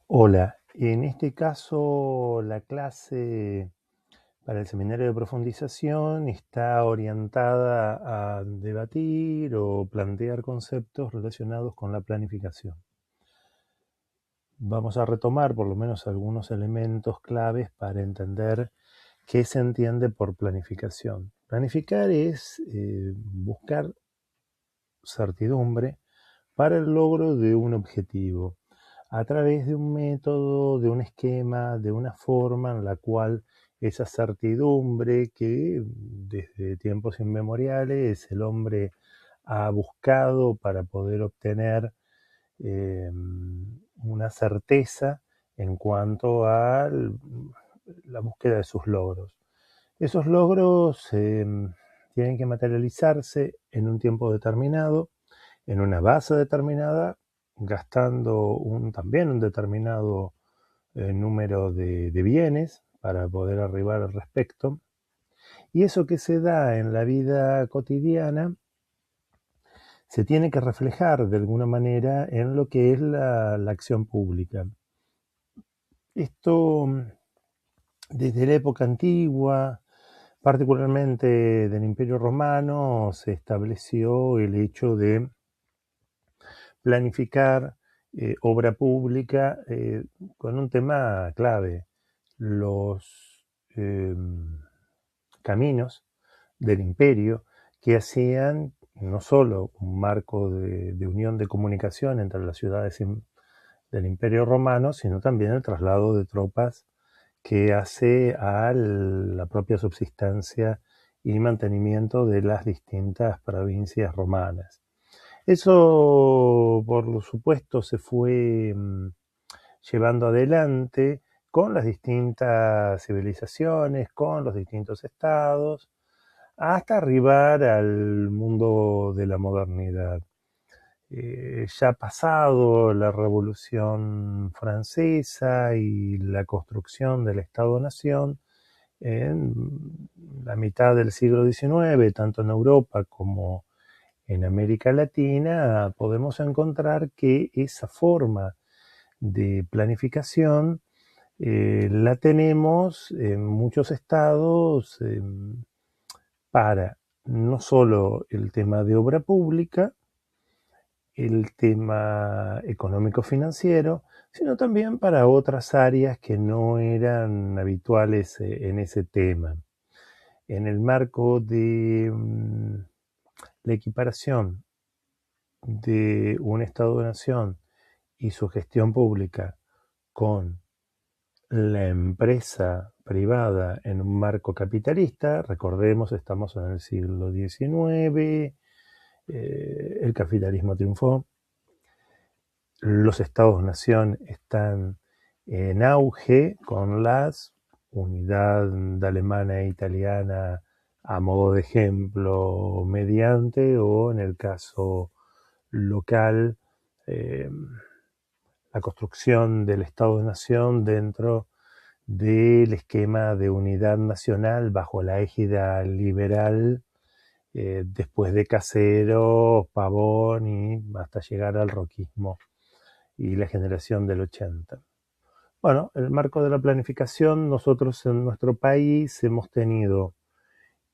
Hola, en este caso la clase para el seminario de profundización está orientada a debatir o plantear conceptos relacionados con la planificación. Vamos a retomar por lo menos algunos elementos claves para entender qué se entiende por planificación. Planificar es buscar certidumbre para el logro de un objetivo, a través de un método, de un esquema, de una forma en la cual esa certidumbre que desde tiempos inmemoriales el hombre ha buscado para poder obtener una certeza en cuanto a la búsqueda de sus logros. Esos logros tienen que materializarse en un tiempo determinado, en una base determinada, gastando también un determinado número de bienes para poder arribar al respecto. Y eso que se da en la vida cotidiana se tiene que reflejar de alguna manera en lo que es la acción pública. Esto desde la época antigua, particularmente del Imperio Romano, se estableció el hecho de planificar obra pública con un tema clave, los caminos del imperio que hacían no solo un marco de unión de comunicación entre las ciudades del imperio romano, sino también el traslado de tropas que hace a la propia subsistencia y mantenimiento de las distintas provincias romanas. Eso, por supuesto, se fue llevando adelante con las distintas civilizaciones, con los distintos estados, hasta arribar al mundo de la modernidad. Ya pasado la Revolución Francesa y la construcción del Estado-Nación, en la mitad del siglo XIX, tanto en Europa como en América Latina, podemos encontrar que esa forma de planificación la tenemos en muchos estados para no solo el tema de obra pública, el tema económico-financiero, sino también para otras áreas que no eran habituales en ese tema. En el marco de la equiparación de un Estado-nación y su gestión pública con la empresa privada en un marco capitalista, recordemos, estamos en el siglo XIX, el capitalismo triunfó, los estados-nación están en auge con las unidad alemana e italiana a modo de ejemplo mediante, o en el caso local, la construcción del Estado-nación dentro del esquema de unidad nacional bajo la égida liberal, después de Casero, Pavón y hasta llegar al roquismo y la generación del 80. Bueno, el marco de la planificación, nosotros en nuestro país hemos tenido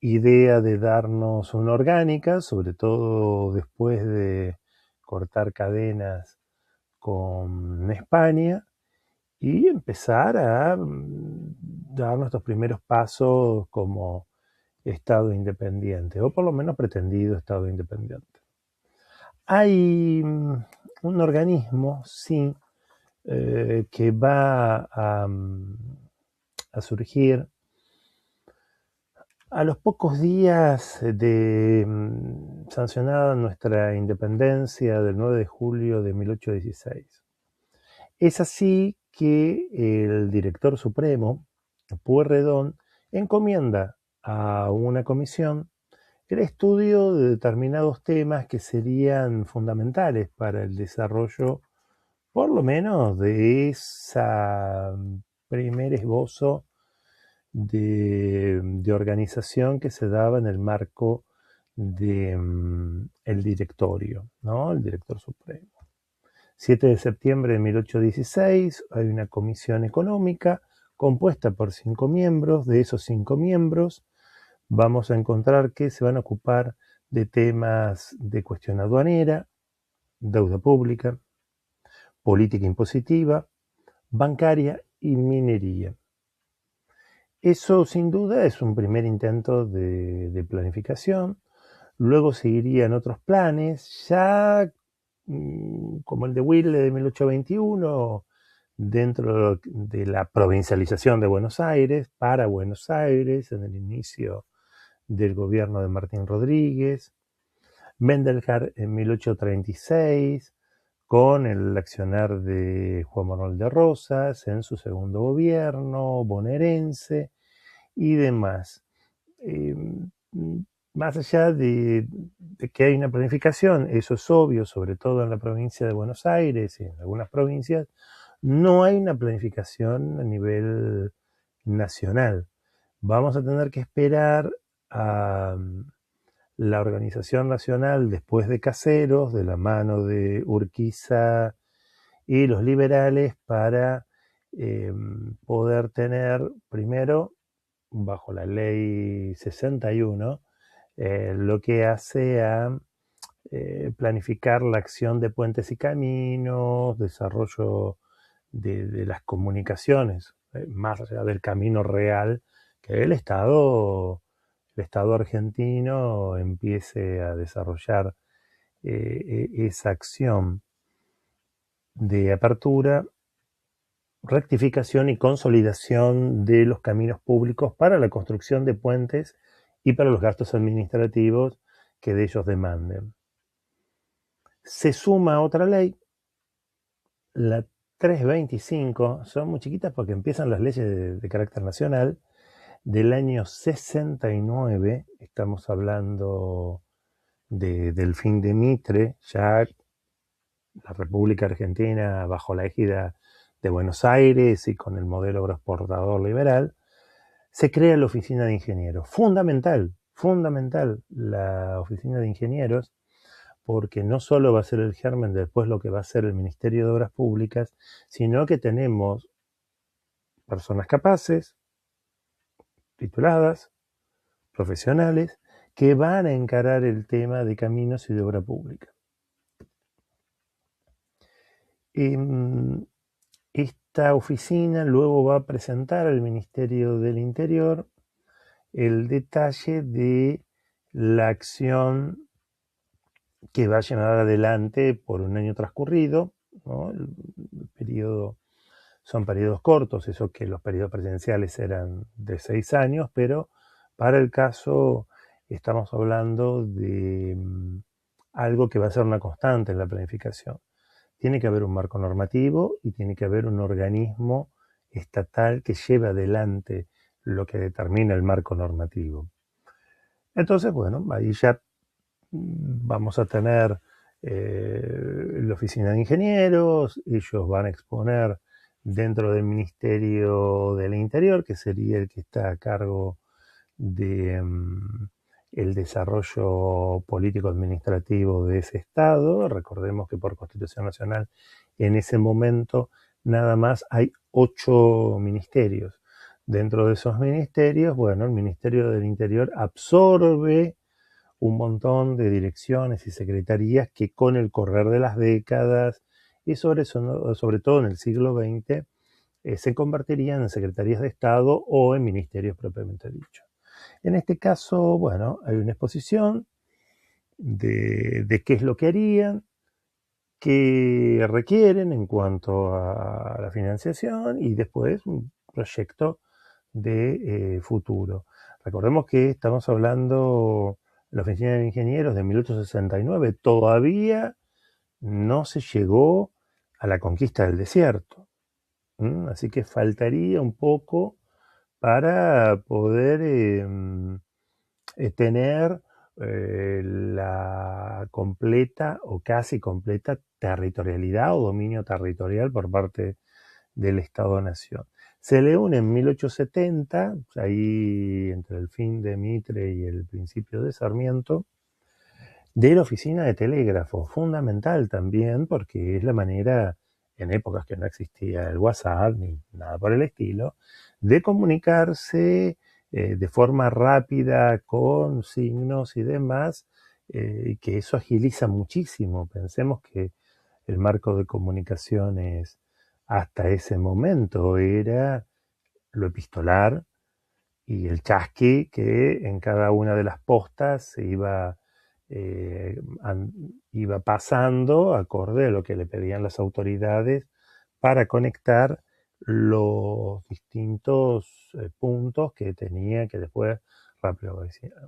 idea de darnos una orgánica, sobre todo después de cortar cadenas con España y empezar a dar nuestros primeros pasos como Estado independiente, o por lo menos pretendido Estado independiente. Hay un organismo, sí, que va a surgir a los pocos días de sancionada nuestra independencia del 9 de julio de 1816. Es así que el director supremo, Pueyrredón, encomienda a una comisión el estudio de determinados temas que serían fundamentales para el desarrollo, por lo menos, de esa primer esbozo de organización que se daba en el marco de el directorio, ¿no? El director supremo. 7 de septiembre de 1816 hay una comisión económica compuesta por 5 miembros. De esos 5 miembros vamos a encontrar que se van a ocupar de temas de cuestión aduanera, deuda pública, política impositiva, bancaria y minería. Eso sin duda es un primer intento de planificación. Luego seguirían otros planes, ya como el de Wilde de 1821, dentro de la provincialización de Buenos Aires, para Buenos Aires, en el inicio del gobierno de Martín Rodríguez. Mendelhart en 1836, con el accionar de Juan Manuel de Rosas en su segundo gobierno bonaerense y demás. Más allá de que hay una planificación, eso es obvio, sobre todo en la provincia de Buenos Aires y en algunas provincias, no hay una planificación a nivel nacional. Vamos a tener que esperar a la Organización Nacional después de Caseros, de la mano de Urquiza y los liberales, para poder tener primero, bajo la ley 61, lo que hace a planificar la acción de puentes y caminos, desarrollo de las comunicaciones, más allá del camino real, que el Estado argentino empiece a desarrollar esa acción de apertura, rectificación y consolidación de los caminos públicos para la construcción de puentes y para los gastos administrativos que de ellos demanden. Se suma otra ley, la 325, son muy chiquitas porque empiezan las leyes de carácter nacional, del año 69, estamos hablando del fin de Mitre, ya la República Argentina bajo la égida de Buenos Aires y con el modelo agroexportador liberal, se crea la Oficina de Ingenieros. Fundamental la Oficina de Ingenieros, porque no solo va a ser el germen de después lo que va a ser el Ministerio de Obras Públicas, sino que tenemos personas capaces, tituladas, profesionales, que van a encarar el tema de caminos y de obra pública. Esta oficina luego va a presentar al Ministerio del Interior el detalle de la acción que va a llevar adelante por un año transcurrido, ¿no? El periodo, son periodos cortos, eso que los periodos presidenciales eran de 6 años, pero para el caso estamos hablando de algo que va a ser una constante en la planificación. Tiene que haber un marco normativo y tiene que haber un organismo estatal que lleve adelante lo que determina el marco normativo. Entonces, bueno, ahí ya vamos a tener la oficina de ingenieros, ellos van a exponer dentro del Ministerio del Interior, que sería el que está a cargo de el desarrollo político-administrativo de ese Estado. Recordemos que por Constitución Nacional en ese momento nada más hay 8 ministerios. Dentro de esos ministerios, bueno, el Ministerio del Interior absorbe un montón de direcciones y secretarías que con el correr de las décadas y sobre todo en el siglo XX se convertirían en secretarías de Estado o en ministerios propiamente dichos. En este caso, bueno, hay una exposición de qué es lo que harían, qué requieren en cuanto a la financiación y después un proyecto de futuro. Recordemos que estamos hablando de la Oficina de Ingenieros de 1869, todavía no se llegó a la conquista del desierto. Así que faltaría un poco para poder tener la completa o casi completa territorialidad o dominio territorial por parte del Estado-Nación. Se le une en 1870, ahí entre el fin de Mitre y el principio de Sarmiento, de la oficina de telégrafo, fundamental también porque es la manera, en épocas que no existía el WhatsApp ni nada por el estilo, de comunicarse de forma rápida con signos y demás, y que eso agiliza muchísimo. Pensemos que el marco de comunicaciones hasta ese momento era lo epistolar y el chasqui que en cada una de las postas se eh, iba pasando acorde a lo que le pedían las autoridades para conectar los distintos puntos que tenía que después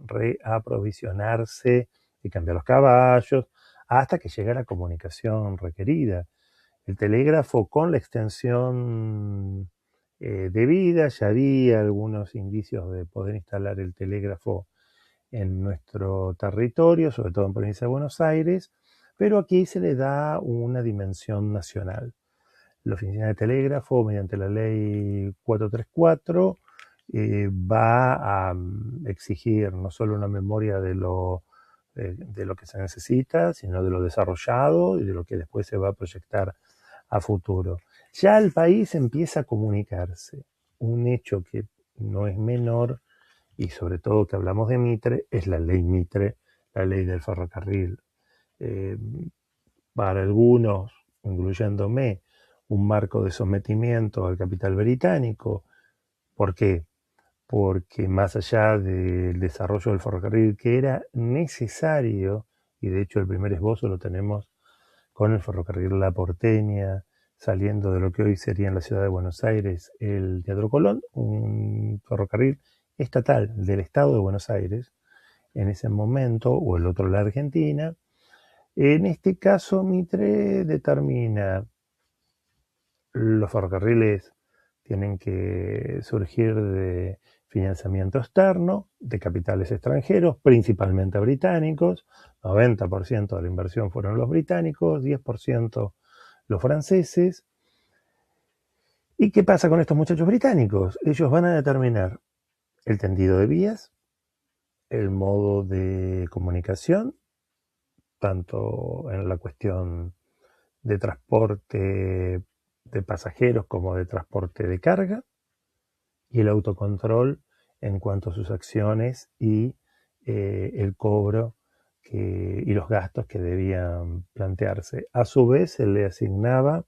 reaprovisionarse y cambiar los caballos hasta que llega la comunicación requerida. El telégrafo con la extensión de vida, ya había algunos indicios de poder instalar el telégrafo en nuestro territorio, sobre todo en provincia de Buenos Aires, pero aquí se le da una dimensión nacional. La Oficina de Telégrafo, mediante la ley 434, va a exigir no solo una memoria de lo que se necesita, sino de lo desarrollado y de lo que después se va a proyectar a futuro. Ya el país empieza a comunicarse. Un hecho que no es menor, y sobre todo que hablamos de Mitre, es la ley Mitre, la ley del ferrocarril. Eh, para algunos, incluyéndome, un marco de sometimiento al capital británico. ¿Por qué? Porque más allá del desarrollo del ferrocarril que era necesario, y de hecho el primer esbozo lo tenemos con el ferrocarril La Porteña, saliendo de lo que hoy sería en la ciudad de Buenos Aires el Teatro Colón, un ferrocarril estatal del estado de Buenos Aires en ese momento, o el otro la Argentina. En este caso, Mitre determina los ferrocarriles tienen que surgir de financiamiento externo, de capitales extranjeros, principalmente británicos. 90% de la inversión fueron los británicos, 10% los franceses. ¿Y qué pasa con estos muchachos británicos? Ellos van a determinar el tendido de vías, el modo de comunicación, tanto en la cuestión de transporte de pasajeros como de transporte de carga, y el autocontrol en cuanto a sus acciones y el cobro y los gastos que debían plantearse. A su vez se le asignaba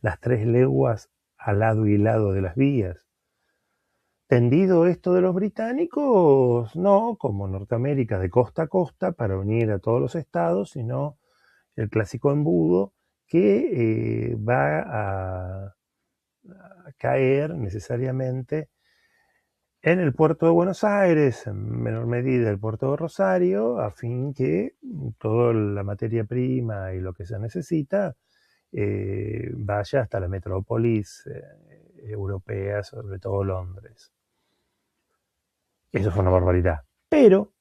las 3 leguas al lado y lado de las vías. Tendido esto de los británicos, no como Norteamérica de costa a costa para unir a todos los estados, sino el clásico embudo que va a caer necesariamente en el puerto de Buenos Aires, en menor medida el puerto de Rosario, a fin que toda la materia prima y lo que se necesita vaya hasta la metrópolis europea, sobre todo Londres. Eso fue una barbaridad. Pero,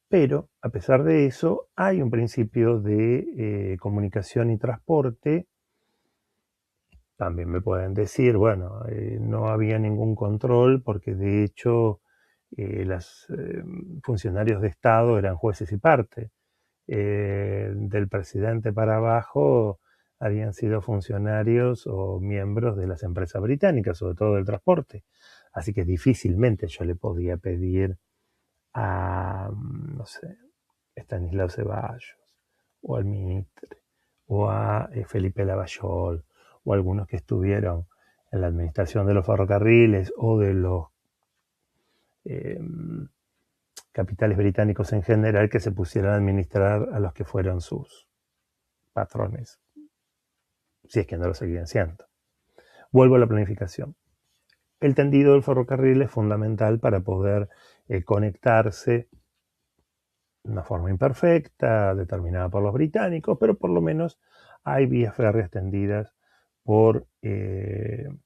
a pesar de eso, hay un principio de comunicación y transporte. También me pueden decir, bueno, no había ningún control porque de hecho los funcionarios de Estado eran jueces y parte. Del presidente para abajo habían sido funcionarios o miembros de las empresas británicas, sobre todo del transporte. Así que difícilmente yo le podía pedir a, no sé, Estanislao Ceballos, o al Mitre, o a Felipe Lavallol, o algunos que estuvieron en la administración de los ferrocarriles o de los eh, capitales británicos en general, que se pusieran a administrar a los que fueron sus patrones, si es que no lo seguían siendo. Vuelvo a la planificación. El tendido del ferrocarril es fundamental para poder conectarse de una forma imperfecta, determinada por los británicos, pero por lo menos hay vías férreas tendidas por el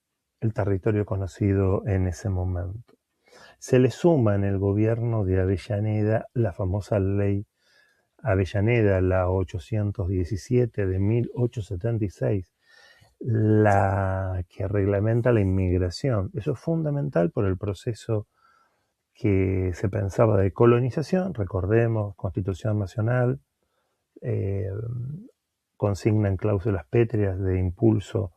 territorio conocido en ese momento. Se le suma en el gobierno de Avellaneda la famosa ley Avellaneda, la 817 de 1876, la que reglamenta la inmigración. Eso es fundamental por el proceso que se pensaba de colonización. Recordemos, Constitución Nacional, eh, consignan cláusulas pétreas de impulso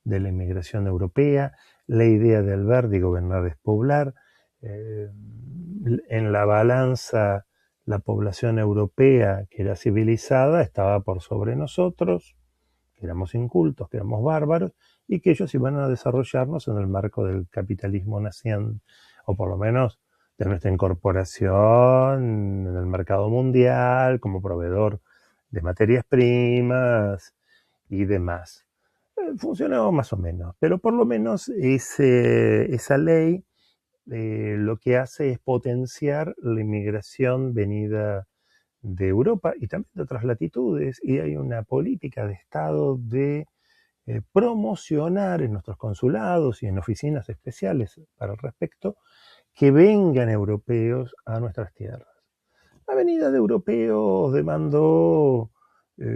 de la inmigración europea, la idea de Alberti, gobernar es poblar, en la balanza la población europea que era civilizada estaba por sobre nosotros, que éramos incultos, que éramos bárbaros, y que ellos iban a desarrollarnos en el marco del capitalismo naciente, o por lo menos de nuestra incorporación en el mercado mundial como proveedor de materias primas y demás. Funcionaba más o menos, pero por lo menos esa ley lo que hace es potenciar la inmigración venida de Europa y también de otras latitudes, y hay una política de Estado de promocionar en nuestros consulados y en oficinas especiales para el respecto que vengan europeos a nuestras tierras. La venida de europeos demandó la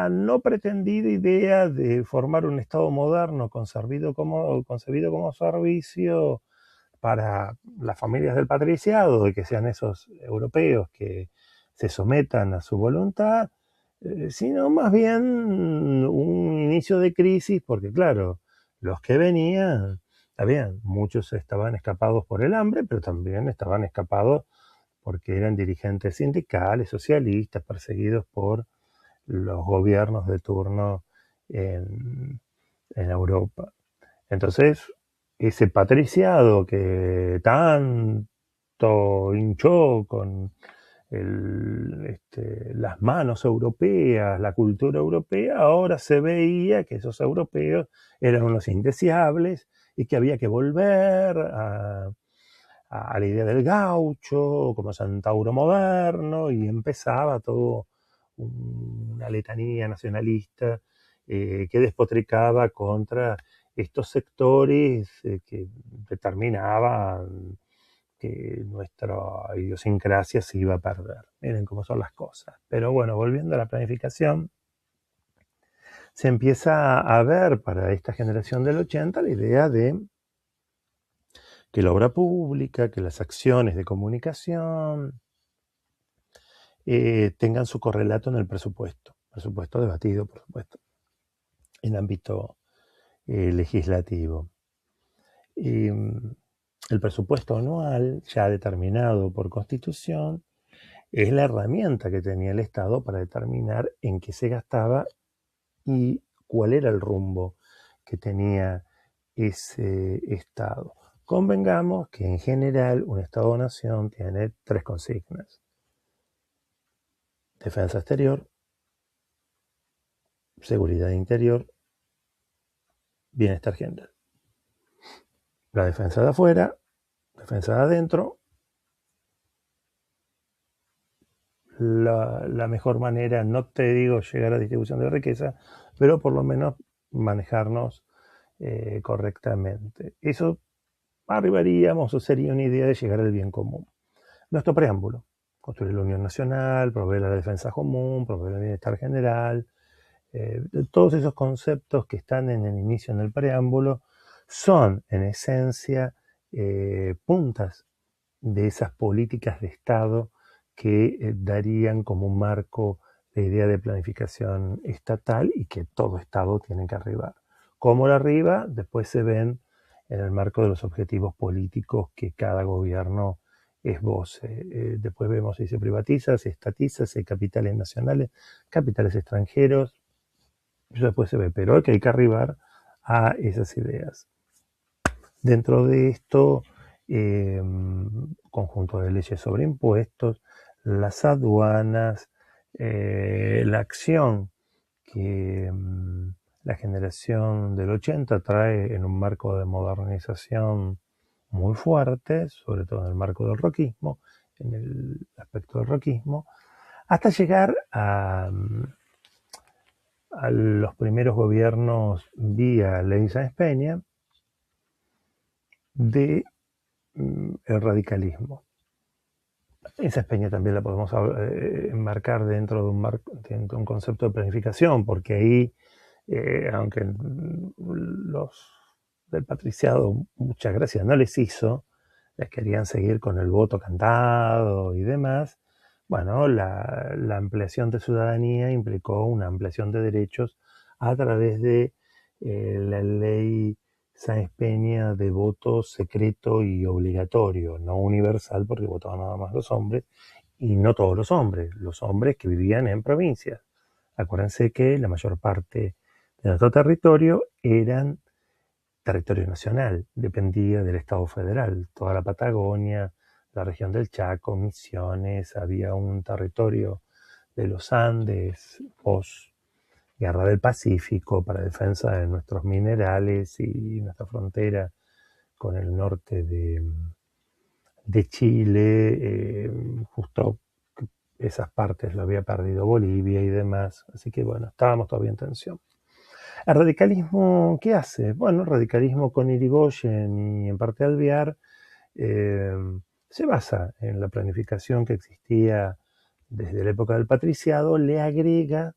no pretendida idea de formar un Estado moderno concebido como servicio para las familias del patriciado, de que sean esos europeos que se sometan a su voluntad, sino más bien un inicio de crisis, porque claro, los que venían, está bien, muchos estaban escapados por el hambre, pero también estaban escapados porque eran dirigentes sindicales, socialistas, perseguidos por los gobiernos de turno en Europa. Entonces, ese patriciado que tanto hinchó con las manos europeas, la cultura europea, ahora se veía que esos europeos eran unos indeseables y que había que volver a la idea del gaucho como centauro moderno, y empezaba todo una letanía nacionalista que despotricaba contra estos sectores que determinaban que nuestra idiosincrasia se iba a perder. Miren cómo son las cosas. Pero bueno, volviendo a la planificación, se empieza a ver para esta generación del 80 la idea de que la obra pública, que las acciones de comunicación tengan su correlato en el presupuesto debatido, por supuesto, en ámbito legislativo. El presupuesto anual, ya determinado por Constitución, es la herramienta que tenía el Estado para determinar en qué se gastaba y cuál era el rumbo que tenía ese Estado. Convengamos que en general un Estado-nación tiene tres consignas: defensa exterior, seguridad interior, bienestar general. La defensa de afuera, defensa de adentro. La mejor manera, no te digo llegar a distribución de riqueza, pero por lo menos manejarnos correctamente. Eso arribaríamos o sería una idea de llegar al bien común. Nuestro preámbulo: construir la unión nacional, proveer la defensa común, proveer el bienestar general. Todos esos conceptos que están en el inicio, en el preámbulo, son en esencia puntas de esas políticas de Estado que darían como un marco la idea de planificación estatal y que todo Estado tiene que arribar. Cómo lo arriba, después se ven en el marco de los objetivos políticos que cada gobierno esboce. Después vemos si se privatiza, se estatiza, si hay capitales nacionales, capitales extranjeros. Eso después se ve, pero que hay que arribar a esas ideas. Dentro de esto, conjunto de leyes sobre impuestos, las aduanas, la acción que la generación del 80 trae en un marco de modernización muy fuerte, sobre todo en el marco del roquismo, en el aspecto del roquismo, hasta llegar a los primeros gobiernos vía Ley Sáenz Peña de el radicalismo. Esa Peña también la podemos enmarcar dentro de un concepto de planificación, porque ahí, aunque los del patriciado muchas gracias no les hizo, les querían seguir con el voto cantado y demás, Bueno, la ampliación de ciudadanía implicó una ampliación de derechos a través de la ley Sáenz Peña de voto secreto y obligatorio, no universal porque votaban nada más los hombres, y no todos los hombres que vivían en provincias. Acuérdense que la mayor parte de nuestro territorio eran territorio nacional, dependía del Estado federal, toda la Patagonia, la región del Chaco, Misiones, había un territorio de los Andes, post Guerra del Pacífico, para defensa de nuestros minerales y nuestra frontera con el norte de Chile, justo esas partes lo había perdido Bolivia y demás, así que bueno, estábamos todavía en tensión. ¿El radicalismo qué hace? Bueno, el radicalismo con Irigoyen y en parte Alvear eh, se basa en la planificación que existía desde la época del patriciado, le agrega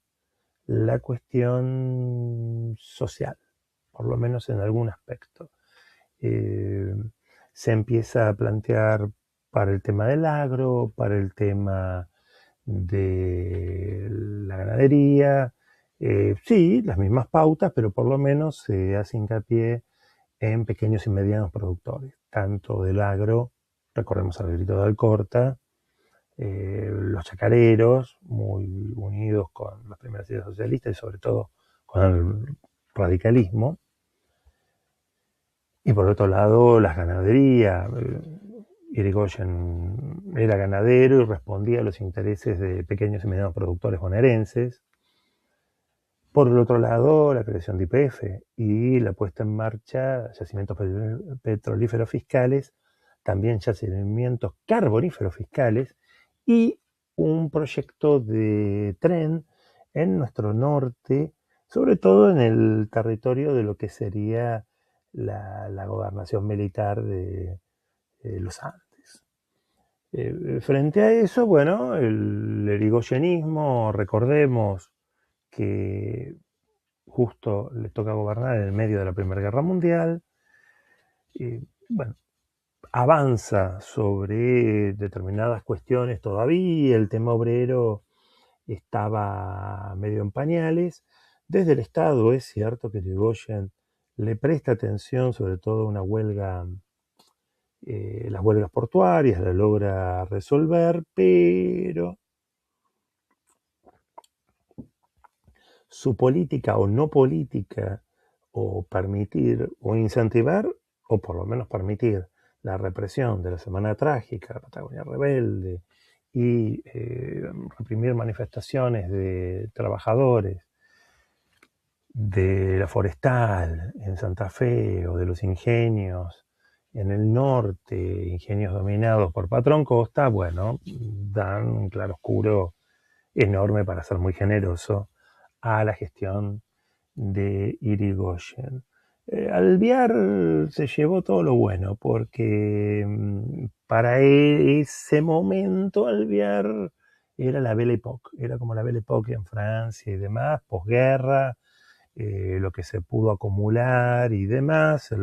la cuestión social, por lo menos en algún aspecto. Se empieza a plantear para el tema del agro, para el tema de la ganadería, sí, las mismas pautas, pero por lo menos se hace hincapié en pequeños y medianos productores, tanto del agro, recordemos al Grito de Alcorta, los chacareros, muy unidos con las primeras ideas socialistas y sobre todo con el radicalismo, y por otro lado las ganaderías. Irigoyen era ganadero y respondía a los intereses de pequeños y medianos productores bonaerenses. Por el otro lado, la creación de YPF y la puesta en marcha de yacimientos petrolíferos fiscales, también yacimientos carboníferos fiscales y un proyecto de tren en nuestro norte, sobre todo en el territorio de lo que sería la gobernación militar de los Andes. Frente a eso, bueno, el irigoyenismo, recordemos que justo le toca gobernar en el medio de la Primera Guerra Mundial, bueno, avanza sobre determinadas cuestiones todavía, el tema obrero estaba medio en pañales. Desde el Estado es cierto que Irigoyen le presta atención, sobre todo a una huelga, las huelgas portuarias, la logra resolver, pero su política o no política, o permitir o incentivar, o por lo menos permitir la represión de la Semana Trágica, la Patagonia Rebelde, y reprimir manifestaciones de trabajadores de la forestal en Santa Fe o de los ingenios en el norte, ingenios dominados por Patrón Costa, bueno, dan un claroscuro enorme, para ser muy generoso, a la gestión de Irigoyen. Alvear se llevó todo lo bueno, porque para ese momento Alvear era la Belle Époque, era como la Belle Époque en Francia y demás, posguerra, lo que se pudo acumular y demás, él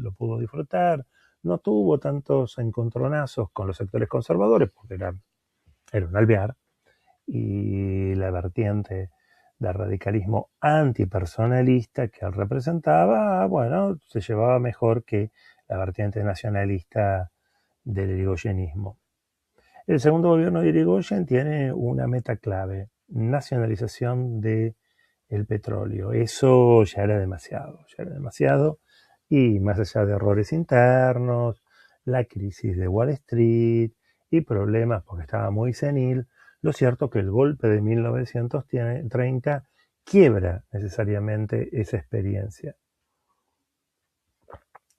lo pudo disfrutar. No tuvo tantos encontronazos con los sectores conservadores, porque era un Alvear, y la vertiente del radicalismo antipersonalista que él representaba, bueno, se llevaba mejor que la vertiente nacionalista del irigoyenismo. El segundo gobierno de Irigoyen tiene una meta clave: nacionalización del petróleo. Eso ya era demasiado, y más allá de errores internos, la crisis de Wall Street y problemas porque estaba muy senil, lo cierto es que el golpe de 1930 quiebra necesariamente esa experiencia.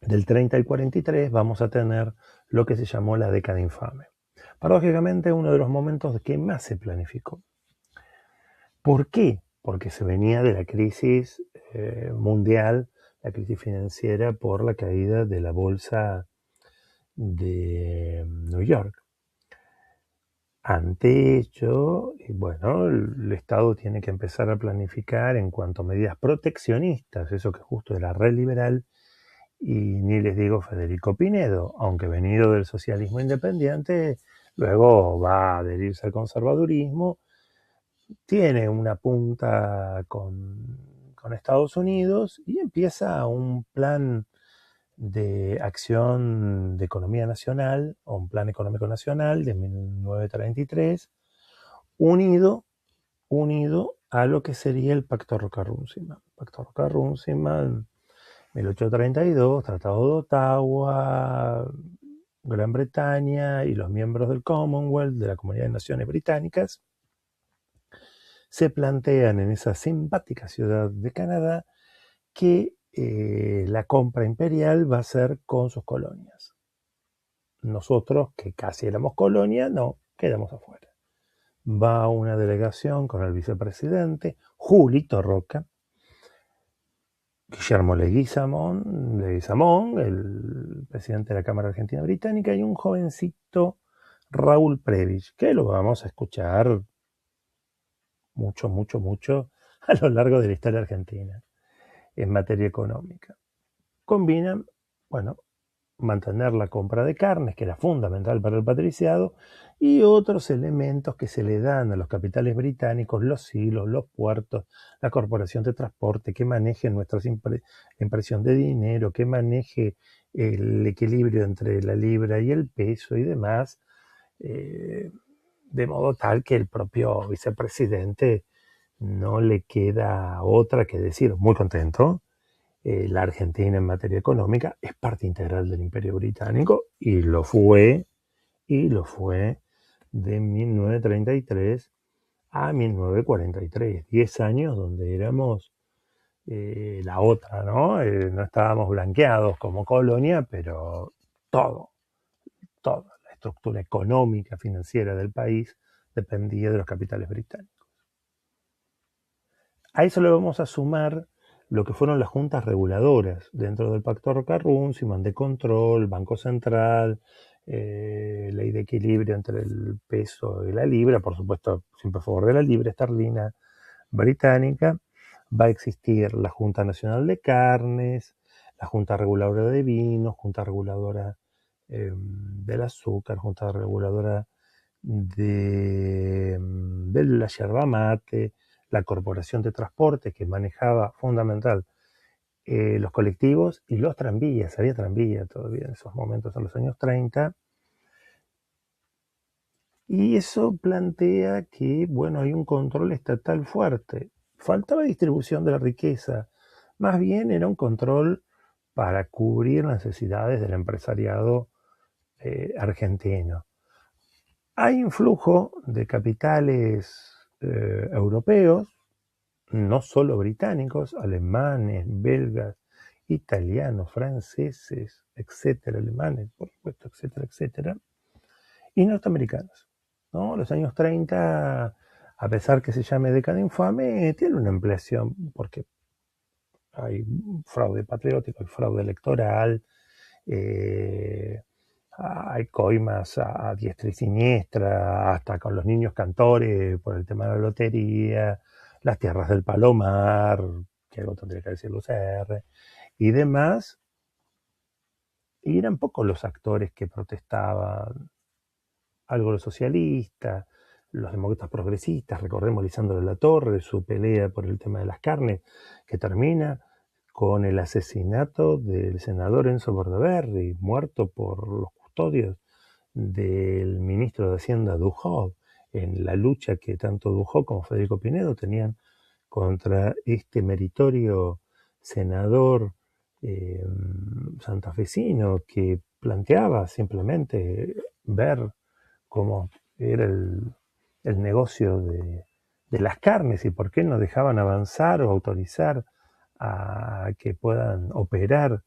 Del 30 al 43 vamos a tener lo que se llamó la década infame. Paradójicamente, uno de los momentos que más se planificó. ¿Por qué? Porque se venía de la crisis mundial, la crisis financiera por la caída de la bolsa de New York. Ante ello, bueno, el Estado tiene que empezar a planificar en cuanto a medidas proteccionistas, eso que justo era re liberal, y ni les digo Federico Pinedo, aunque venido del socialismo independiente, luego va a adherirse al conservadurismo, tiene una punta con Estados Unidos y empieza un plan de acción de economía nacional, o un plan económico nacional de 1933, unido a lo que sería el Pacto Roca-Runciman. Pacto Roca-Runciman, 1832, Tratado de Ottawa, Gran Bretaña y los miembros del Commonwealth, de la Comunidad de Naciones Británicas, se plantean en esa simpática ciudad de Canadá que la compra imperial va a ser con sus colonias. Nosotros, que casi éramos colonia, no, quedamos afuera. Va una delegación con el vicepresidente, Julito Roca, Guillermo Leguizamón, el presidente de la Cámara Argentina Británica, y un jovencito, Raúl Prebisch, que lo vamos a escuchar mucho a lo largo de la historia argentina en materia económica. Combinan, bueno, mantener la compra de carnes, que era fundamental para el patriciado, y otros elementos que se le dan a los capitales británicos, los silos, los puertos, la corporación de transporte, que maneje nuestra impresión de dinero, que maneje el equilibrio entre la libra y el peso y demás, de modo tal que el propio vicepresidente no le queda otra que decir, muy contento, la Argentina en materia económica es parte integral del Imperio Británico y lo fue de 1933 a 1943, 10 años donde éramos la otra, ¿no? No estábamos blanqueados como colonia, pero todo, toda la estructura económica, financiera del país dependía de los capitales británicos. A eso le vamos a sumar lo que fueron las juntas reguladoras dentro del Pacto Roca-Runciman, de control, Banco Central, ley de equilibrio entre el peso y la libra, por supuesto, siempre a favor de la libra esterlina británica. Va a existir la Junta Nacional de Carnes, la Junta Reguladora de Vinos, Junta Reguladora del Azúcar, Junta Reguladora de la yerba mate, la Corporación de Transportes, que manejaba fundamental los colectivos y los tranvías. Había tranvía todavía en esos momentos, en los años 30. Y eso plantea que, bueno, hay un control estatal fuerte. Faltaba distribución de la riqueza. Más bien era un control para cubrir necesidades del empresariado argentino. Hay influjo de capitales europeos, no solo británicos, alemanes, belgas, italianos, franceses, etcétera, alemanes, por supuesto, etcétera, etcétera, y norteamericanos, ¿no? Los años 30, a pesar que se llame década infame, tiene una ampliación porque hay fraude patriótico, hay fraude electoral, hay coimas a diestra y siniestra, hasta con los niños cantores por el tema de la lotería, las tierras del Palomar, que algo tendría que decir UCR, y demás. Y eran pocos los actores que protestaban, algo los socialistas, los demócratas progresistas, recordemos Lisandro de la Torre, su pelea por el tema de las carnes, que termina con el asesinato del senador Enzo Bordaberry, muerto por los custodios del ministro de Hacienda Duhok, en la lucha que tanto Duhok como Federico Pinedo tenían contra este meritorio senador santafesino que planteaba simplemente ver cómo era el negocio de las carnes y por qué no dejaban avanzar o autorizar a que puedan operar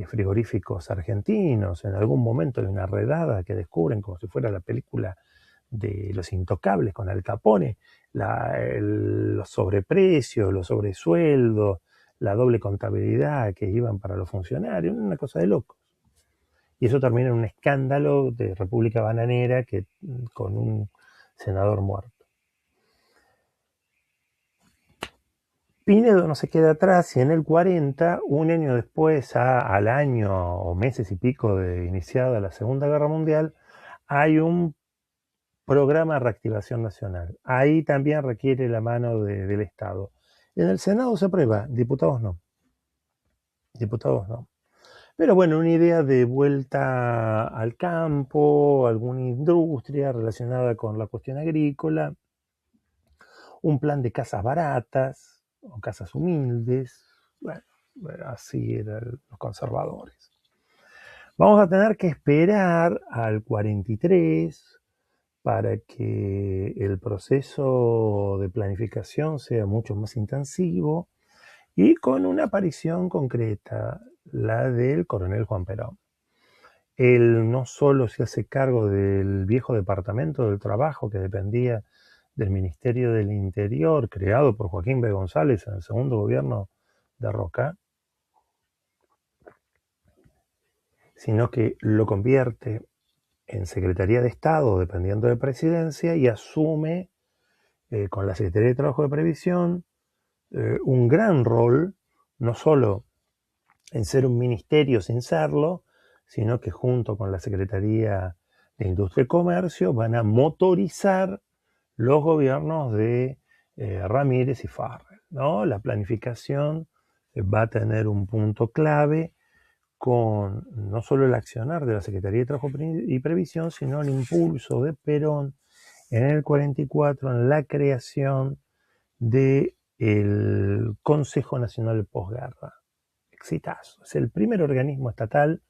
frigoríficos argentinos. En algún momento hay una redada que descubren como si fuera la película de Los Intocables con Al Capone, los sobreprecios, los sobresueldos, la doble contabilidad que iban para los funcionarios, una cosa de locos. Y eso termina en un escándalo de República Bananera con un senador muerto. Pinedo no se queda atrás y en el 40, un año después, al año o meses y pico de iniciada la Segunda Guerra Mundial, hay un programa de reactivación nacional. Ahí también requiere la mano del Estado. En el Senado se aprueba, diputados no. Diputados no. Pero bueno, una idea de vuelta al campo, alguna industria relacionada con la cuestión agrícola, un plan de casas baratas o casas humildes. Bueno, así eran los conservadores. Vamos a tener que esperar al 43 para que el proceso de planificación sea mucho más intensivo y con una aparición concreta, la del coronel Juan Perón. Él no solo se hace cargo del viejo departamento del trabajo que dependía del Ministerio del Interior, creado por Joaquín B. González en el segundo gobierno de Roca, sino que lo convierte en Secretaría de Estado, dependiendo de Presidencia, y asume con la Secretaría de Trabajo de Previsión un gran rol, no solo en ser un ministerio sin serlo, sino que junto con la Secretaría de Industria y Comercio van a motorizar los gobiernos de Ramírez y Farrell, ¿no? La planificación va a tener un punto clave con no solo el accionar de la Secretaría de Trabajo y Previsión, sino el impulso de Perón en el 44 en la creación del Consejo Nacional de Posguerra. Exitazo. Es el primer organismo estatal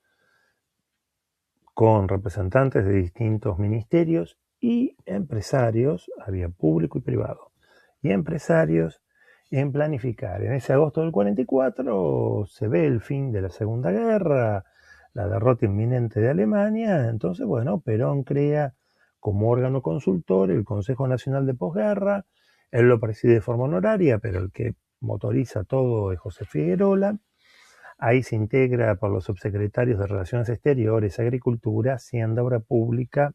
con representantes de distintos ministerios y empresarios, había público y privado, y empresarios en planificar. En ese agosto del 44 se ve el fin de la Segunda Guerra, la derrota inminente de Alemania, entonces, bueno, Perón crea como órgano consultor el Consejo Nacional de Posguerra, él lo preside de forma honoraria, pero el que motoriza todo es José Figueroa. Ahí se integra por los subsecretarios de Relaciones Exteriores, Agricultura, Hacienda, Obra Pública,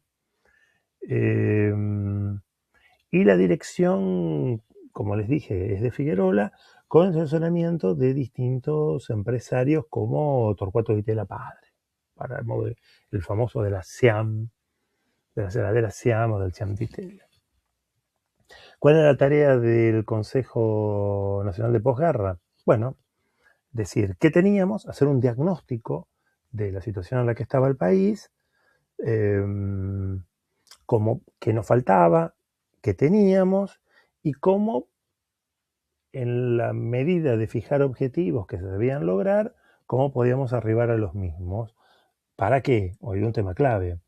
y la dirección, como les dije, es de Figueroa, con el asesoramiento de distintos empresarios como Torcuato Di Tella Padre, para el famoso de la SIAM, de las heladeras SIAM o del SIAM Di Tella. ¿Cuál era la tarea del Consejo Nacional de Posguerra? Bueno, decir qué teníamos, hacer un diagnóstico de la situación en la que estaba el país, como qué nos faltaba, qué teníamos y cómo, en la medida de fijar objetivos que se debían lograr, cómo podíamos arribar a los mismos. ¿Para qué? Hoy un tema clave.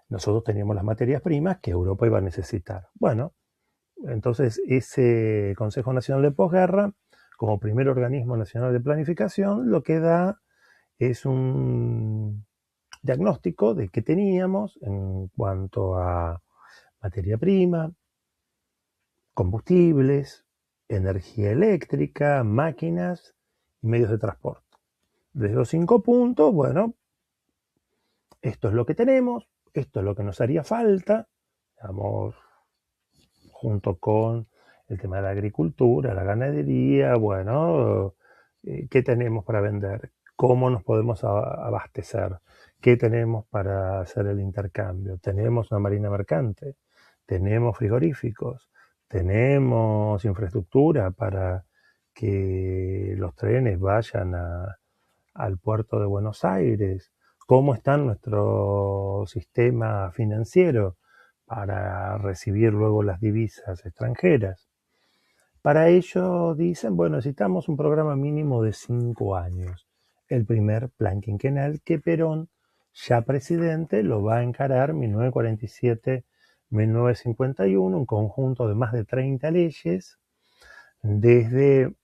Nosotros teníamos las materias primas que Europa iba a necesitar. Bueno, entonces ese Consejo Nacional de Posguerra, como primer organismo nacional de planificación, lo que da es un diagnóstico de qué teníamos en cuanto a materia prima, combustibles, energía eléctrica, máquinas y medios de transporte. De esos 5 puntos, bueno, esto es lo que tenemos, esto es lo que nos haría falta, digamos, junto con el tema de la agricultura, la ganadería, bueno, ¿qué tenemos para vender? ¿Cómo nos podemos abastecer? ¿Qué tenemos para hacer el intercambio? Tenemos una marina mercante, tenemos frigoríficos, tenemos infraestructura para que los trenes vayan al puerto de Buenos Aires. ¿Cómo está nuestro sistema financiero para recibir luego las divisas extranjeras? Para ello dicen, bueno, necesitamos un programa mínimo de 5 años. El primer plan quinquenal que Perón, ya presidente, lo va a encarar 1947-1951, un conjunto de más de 30 leyes, desde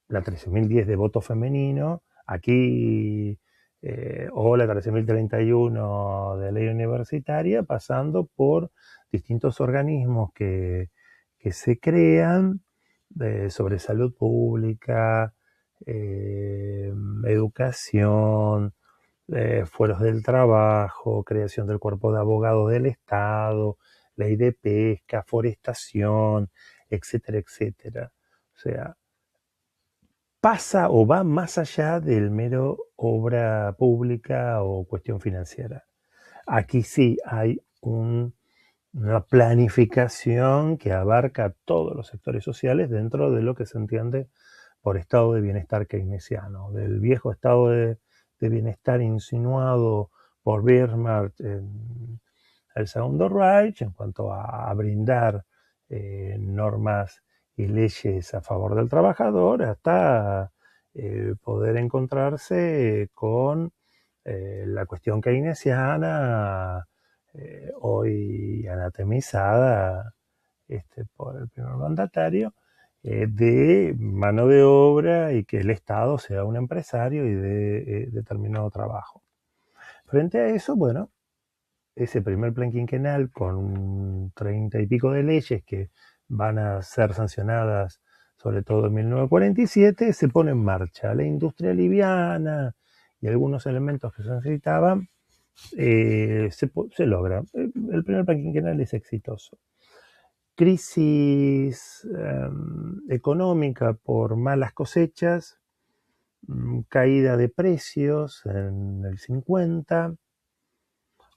la 13.010 de voto femenino, aquí, o la 13.031 de ley universitaria, pasando por distintos organismos que se crean sobre salud pública, educación, fueros del trabajo, creación del cuerpo de abogados del Estado, ley de pesca, forestación, etcétera, etcétera. O sea, pasa o va más allá del mero obra pública o cuestión financiera. Aquí sí hay un una planificación que abarca todos los sectores sociales dentro de lo que se entiende por estado de bienestar keynesiano, del viejo estado de bienestar insinuado por Bismarck en el Segundo Reich en cuanto a brindar normas y leyes a favor del trabajador, hasta poder encontrarse con la cuestión keynesiana, hoy anatemizada por el primer mandatario, de mano de obra y que el Estado sea un empresario y de determinado trabajo. Frente a eso, bueno, ese primer plan quinquenal con 30 y pico de leyes que van a ser sancionadas sobre todo en 1947, se pone en marcha la industria liviana y algunos elementos que se necesitaban, se logra. El primer plan quinquenal es exitoso. Crisis económica por malas cosechas, caída de precios en el 50,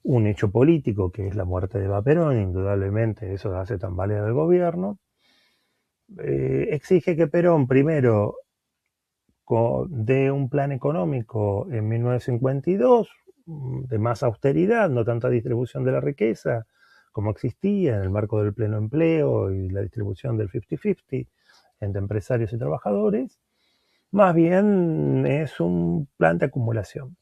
un hecho político que es la muerte de Eva Perón, indudablemente eso hace tambalear al gobierno, exige que Perón primero dé un plan económico en 1952 de más austeridad, no tanta distribución de la riqueza como existía en el marco del pleno empleo y la distribución del 50-50 entre empresarios y trabajadores, más bien es un plan de acumulación.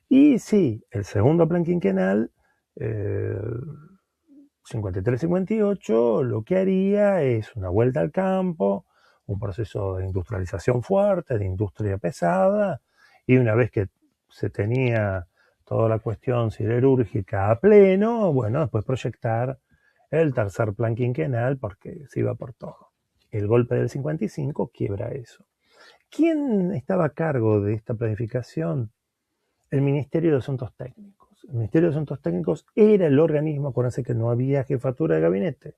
Y sí, el segundo plan quinquenal, 53-58, lo que haría es una vuelta al campo, un proceso de industrialización fuerte, de industria pesada, y una vez que se tenía toda la cuestión siderúrgica a pleno, bueno, después proyectar el tercer plan quinquenal porque se iba por todo. El golpe del 55 quiebra eso. ¿Quién estaba a cargo de esta planificación? El Ministerio de Asuntos Técnicos. El Ministerio de Asuntos Técnicos era el organismo, acuérdense que no había jefatura de gabinete.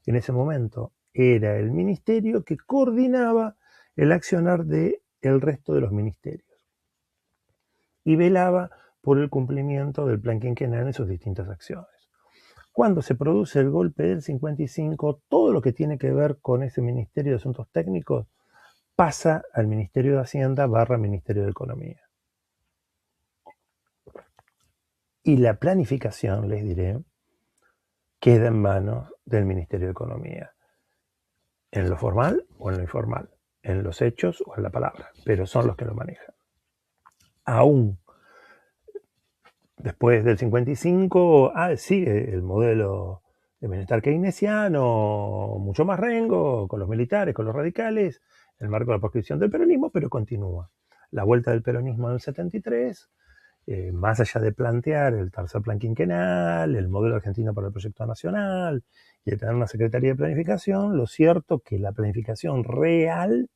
En ese momento era el ministerio que coordinaba el accionar del resto de los ministerios y velaba por el cumplimiento del plan quinquenal en sus distintas acciones. Cuando se produce el golpe del 55, todo lo que tiene que ver con ese Ministerio de Asuntos Técnicos pasa al Ministerio de Hacienda / Ministerio de Economía. Y la planificación, les diré, queda en manos del Ministerio de Economía, en lo formal o en lo informal, en los hechos o en la palabra, pero son los que lo manejan. Aún después del 55, sigue el modelo de bienestar keynesiano, mucho más rengo, con los militares, con los radicales, en el marco de la proscripción del peronismo, pero continúa. La vuelta del peronismo en el 73, más allá de plantear el tercer plan quinquenal, el modelo argentino para el proyecto nacional y de tener una secretaría de planificación, lo cierto es que la planificación real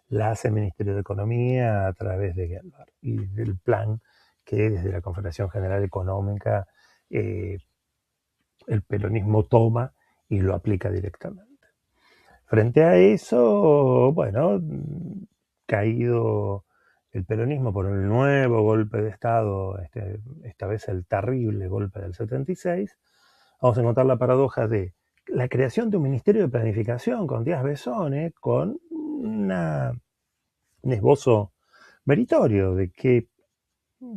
la hace el Ministerio de Economía a través de Gelbar y del plan que desde la Confederación General Económica el peronismo toma y lo aplica directamente. Frente a eso, bueno, caído el peronismo por el nuevo golpe de Estado, esta vez el terrible golpe del 76, vamos a encontrar la paradoja de la creación de un Ministerio de Planificación con Díaz Besone, con un esbozo meritorio de qué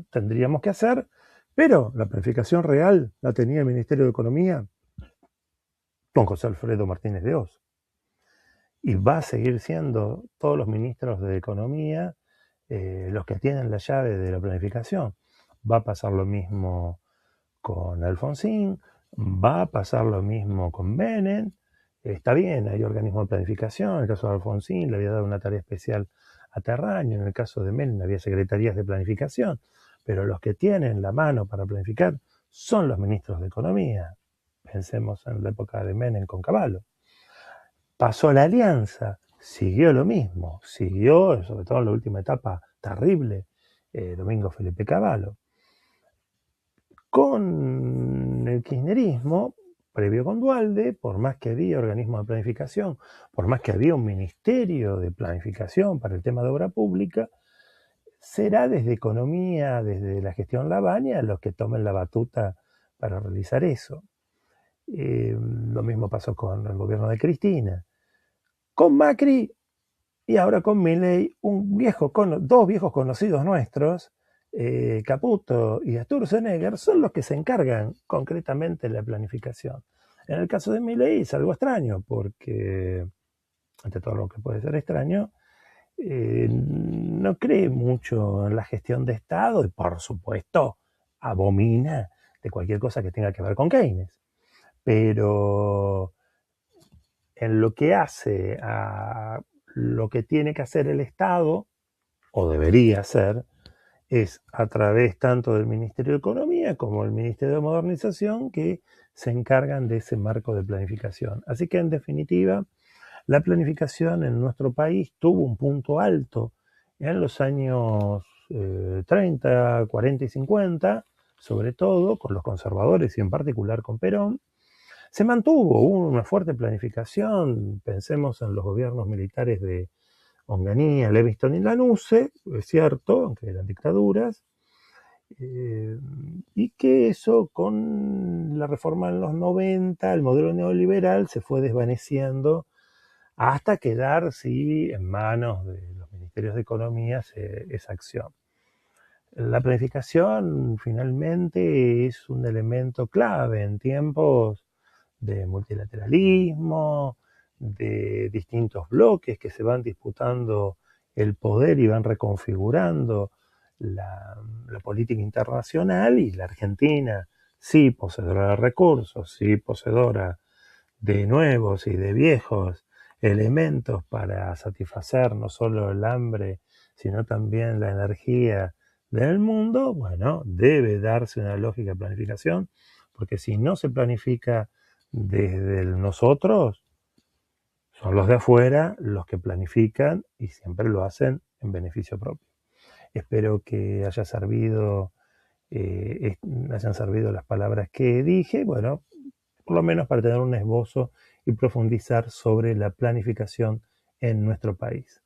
tendríamos que hacer, pero la planificación real la tenía el Ministerio de Economía con José Alfredo Martínez de Hoz. Y va a seguir siendo todos los ministros de Economía los que tienen la llave de la planificación. Va a pasar lo mismo con Alfonsín, va a pasar lo mismo con Menem. Está bien, hay organismos de planificación, en el caso de Alfonsín le había dado una tarea especial a Terraño, en el caso de Menem había secretarías de planificación, pero los que tienen la mano para planificar son los ministros de Economía. Pensemos en la época de Menem con Cavallo. Pasó la alianza, siguió lo mismo, siguió, sobre todo en la última etapa terrible, Domingo Felipe Cavallo. Con el kirchnerismo, previo con Duhalde, por más que había organismos de planificación, por más que había un ministerio de planificación para el tema de obra pública, será desde Economía, desde la gestión Lavagna, los que tomen la batuta para realizar eso. Lo mismo pasó con el gobierno de Cristina. Con Macri y ahora con Milei, dos viejos conocidos nuestros, Caputo y Sturzenegger, son los que se encargan concretamente de la planificación. En el caso de Milei es algo extraño, porque, ante todo lo que puede ser extraño, no cree mucho en la gestión de Estado y, por supuesto, abomina de cualquier cosa que tenga que ver con Keynes. Pero en lo que hace a lo que tiene que hacer el Estado, o debería hacer, es a través tanto del Ministerio de Economía como del Ministerio de Modernización que se encargan de ese marco de planificación. Así que, en definitiva, la planificación en nuestro país tuvo un punto alto en los años 30, 40 y 50, sobre todo con los conservadores y en particular con Perón. Se mantuvo, hubo una fuerte planificación, pensemos en los gobiernos militares de Onganía, Levingston y Lanusse, es cierto, aunque eran dictaduras, y que eso con la reforma en los 90, el modelo neoliberal se fue desvaneciendo hasta quedar, sí, en manos de los ministerios de Economía esa acción. La planificación finalmente es un elemento clave en tiempos de multilateralismo, de distintos bloques que se van disputando el poder y van reconfigurando la política internacional, y la Argentina, sí poseedora de recursos, sí poseedora de nuevos y de viejos elementos para satisfacer no solo el hambre, sino también la energía del mundo, bueno, debe darse una lógica de planificación, porque si no se planifica desde el nosotros, son los de afuera los que planifican y siempre lo hacen en beneficio propio. Espero que hayan servido las palabras que dije, bueno, por lo menos para tener un esbozo y profundizar sobre la planificación en nuestro país.